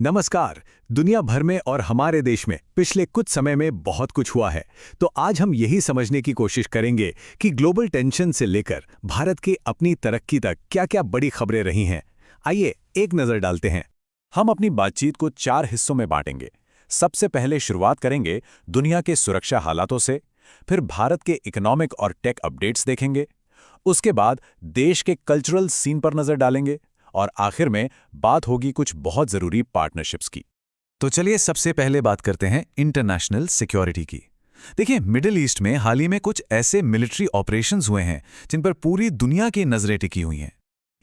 नमस्कार। दुनिया भर में और हमारे देश में पिछले कुछ समय में बहुत कुछ हुआ है। तो आज हम यही समझने की कोशिश करेंगे कि ग्लोबल टेंशन से लेकर भारत की अपनी तरक्की तक क्या-क्या बड़ी खबरें रही हैं। आइए एक नजर डालते हैं। हम अपनी बातचीत को 4 हिस्सों में बांटेंगे। सबसे पहले शुरुआत करेंगे दुनिया के सुरक्षा हालातों से, फिर भारत के इकोनॉमिक और टेक अपडेट्स देखेंगे, उसके बाद देश के कल्चरल सीन पर नजर डालेंगे और आखिर में बात होगी कुछ बहुत जरूरी पार्टनरशिप्स की। तो चलिए सबसे पहले बात करते हैं इंटरनेशनल सिक्योरिटी की। देखिए, मिडिल ईस्ट में हाल ही में कुछ ऐसे मिलिट्री ऑपरेशंस हुए हैं जिन पर पूरी दुनिया की नजरें टिकी हुई हैं।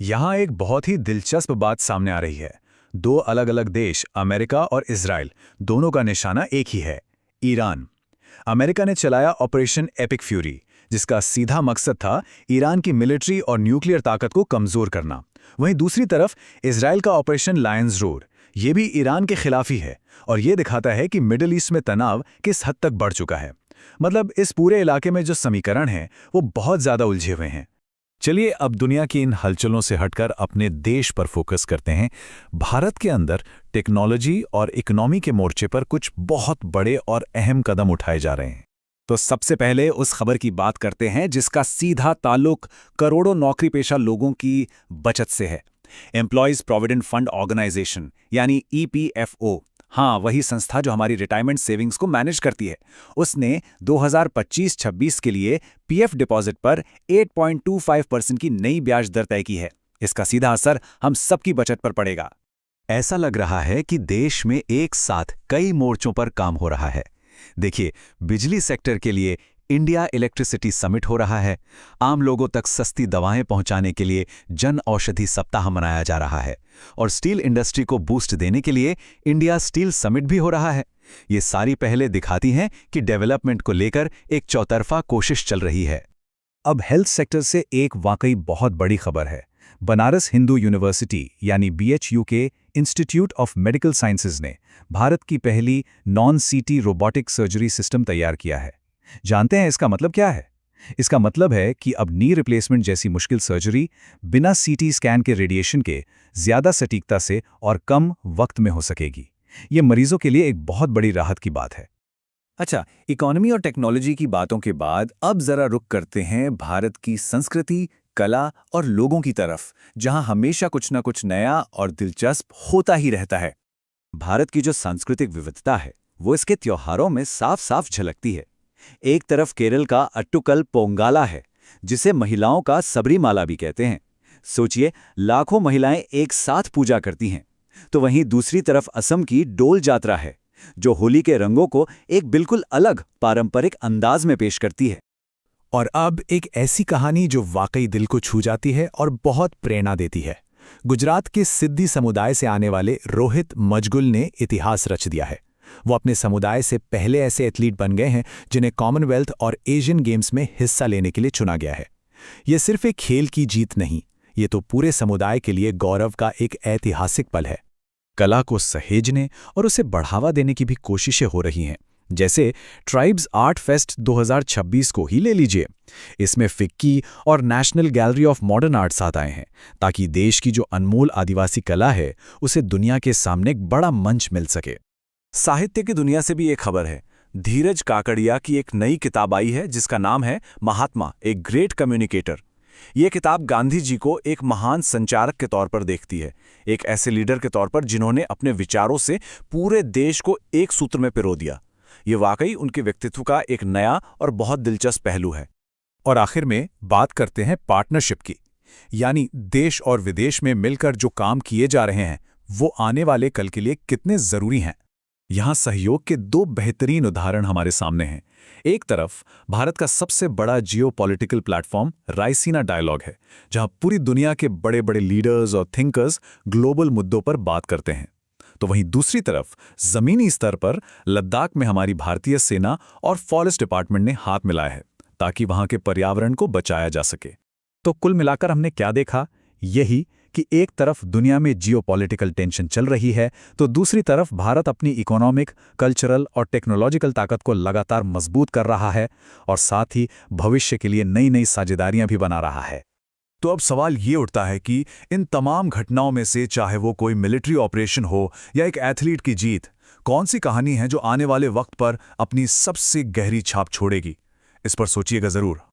यहाँ एक बहुत ही दिलचस्प बात सामने आ रही है। दो अलग अलग देश, अमेरिका और इजराइल, दोनों का निशाना एक ही है, ईरान। अमेरिका ने चलाया ऑपरेशन एपिक फ्यूरी, जिसका सीधा मकसद था ईरान की मिलिट्री और न्यूक्लियर ताकत को कमजोर करना। वहीं दूसरी तरफ इजराइल का ऑपरेशन लायंस रोड, ये भी ईरान के खिलाफ ही है और ये दिखाता है कि मिडिल ईस्ट में तनाव किस हद तक बढ़ चुका है। मतलब इस पूरे इलाके में जो समीकरण हैं वो बहुत ज्यादा उलझे हुए हैं। चलिए अब दुनिया की इन हलचलों से हटकर अपने देश पर फोकस करते हैं। भारत के अंदर टेक्नोलॉजी और इकोनॉमी के मोर्चे पर कुछ बहुत बड़े और अहम कदम उठाए जा रहे हैं। तो सबसे पहले उस खबर की बात करते हैं जिसका सीधा ताल्लुक करोड़ों नौकरी पेशा लोगों की बचत से है। एम्प्लॉयज प्रोविडेंट फंड ऑर्गेनाइजेशन यानी EPFO, हाँ वही संस्था जो हमारी रिटायरमेंट सेविंग्स को मैनेज करती है, उसने 2025-26 के लिए PF डिपॉजिट पर 8.25% की नई ब्याज दर तय की है। इसका सीधा असर हम सबकी बचत पर पड़ेगा। ऐसा लग रहा है कि देश में एक साथ कई मोर्चों पर काम हो रहा है। देखिए, बिजली सेक्टर के लिए इंडिया इलेक्ट्रिसिटी समिट हो रहा है, आम लोगों तक सस्ती दवाएं पहुंचाने के लिए जन औषधि सप्ताह मनाया जा रहा है और स्टील इंडस्ट्री को बूस्ट देने के लिए इंडिया स्टील समिट भी हो रहा है। ये सारी पहलें दिखाती हैं कि डेवलपमेंट को लेकर एक चौतरफा कोशिश चल रही है। अब हेल्थ सेक्टर से एक वाकई बहुत बड़ी खबर है। बनारस हिंदू यूनिवर्सिटी यानी BHU के इंस्टीट्यूट ऑफ मेडिकल साइंसेज ने भारत की पहली नॉन-CT रोबोटिक सर्जरी सिस्टम तैयार किया है। जानते हैं इसका मतलब क्या है? इसका मतलब है कि अब नी रिप्लेसमेंट जैसी मुश्किल सर्जरी बिना CT स्कैन के रेडिएशन के ज्यादा सटीकता से और कम वक्त में हो सकेगी। ये मरीजों के लिए एक बहुत बड़ी राहत की बात है। अच्छा, इकोनॉमी और टेक्नोलॉजी की बातों के बाद अब जरा रुक करते हैं भारत की संस्कृति, कला और लोगों की तरफ, जहां हमेशा कुछ न कुछ नया और दिलचस्प होता ही रहता है। भारत की जो सांस्कृतिक विविधता है वो इसके त्योहारों में साफ साफ झलकती है। एक तरफ केरल का अट्टुकल पोंगाला है, जिसे महिलाओं का सबरीमाला भी कहते हैं। सोचिए, लाखों महिलाएं एक साथ पूजा करती हैं। तो वहीं दूसरी तरफ असम की डोल जात्रा है, जो होली के रंगों को एक बिल्कुल अलग पारंपरिक अंदाज में पेश करती है। और अब एक ऐसी कहानी जो वाकई दिल को छू जाती है और बहुत प्रेरणा देती है। गुजरात के सिद्दी समुदाय से आने वाले रोहित मजगुल ने इतिहास रच दिया है। वो अपने समुदाय से पहले ऐसे एथलीट बन गए हैं जिन्हें कॉमनवेल्थ और एशियन गेम्स में हिस्सा लेने के लिए चुना गया है। ये सिर्फ एक खेल की जीत नहीं, ये तो पूरे समुदाय के लिए गौरव का एक ऐतिहासिक पल है। कला को सहेजने और उसे बढ़ावा देने की भी कोशिशें हो रही हैं। जैसे ट्राइब्स आर्ट फेस्ट 2026 को ही ले लीजिए। इसमें फिक्की और national gallery of modern art साथ आए हैं, ताकि देश की जो अनमोल आदिवासी कला है उसे दुनिया के सामने एक बड़ा मंच मिल सके। साहित्य की दुनिया से भी एक खबर है। धीरज काकड़िया की एक नई किताब आई है जिसका नाम है महात्मा, ए ग्रेट कम्युनिकेटर। ये किताब गांधी जी को एक महान संचारक के तौर पर देखती है, एक ऐसे लीडर के तौर पर जिन्होंने अपने विचारों से पूरे देश को एक सूत्र में पिरो दिया। ये वाकई उनके व्यक्तित्व का एक नया और बहुत दिलचस्प पहलू है। और आखिर में बात करते हैं पार्टनरशिप की, यानी देश और विदेश में मिलकर जो काम किए जा रहे हैं वो आने वाले कल के लिए कितने जरूरी हैं। यहाँ सहयोग के दो बेहतरीन उदाहरण हमारे सामने हैं। एक तरफ भारत का सबसे बड़ा जियोपॉलिटिकल प्लेटफॉर्म रायसीना डायलॉग है, जहां पूरी दुनिया के बड़े बड़े लीडर्स और थिंकर्स ग्लोबल मुद्दों पर बात करते हैं। तो वहीं दूसरी तरफ जमीनी स्तर पर लद्दाख में हमारी भारतीय सेना और फॉरेस्ट डिपार्टमेंट ने हाथ मिलाया है, ताकि वहां के पर्यावरण को बचाया जा सके। तो कुल मिलाकर हमने क्या देखा? यही कि एक तरफ दुनिया में जियोपॉलिटिकल टेंशन चल रही है, तो दूसरी तरफ भारत अपनी इकोनॉमिक, कल्चरल और टेक्नोलॉजिकल ताकत को लगातार मजबूत कर रहा है और साथ ही भविष्य के लिए नई नई साझेदारियां भी बना रहा है। तो अब सवाल ये उठता है कि इन तमाम घटनाओं में से, चाहे वो कोई मिलिट्री ऑपरेशन हो या एक एथलीट की जीत, कौन सी कहानी है जो आने वाले वक्त पर अपनी सबसे गहरी छाप छोड़ेगी? इस पर सोचिएगा जरूर।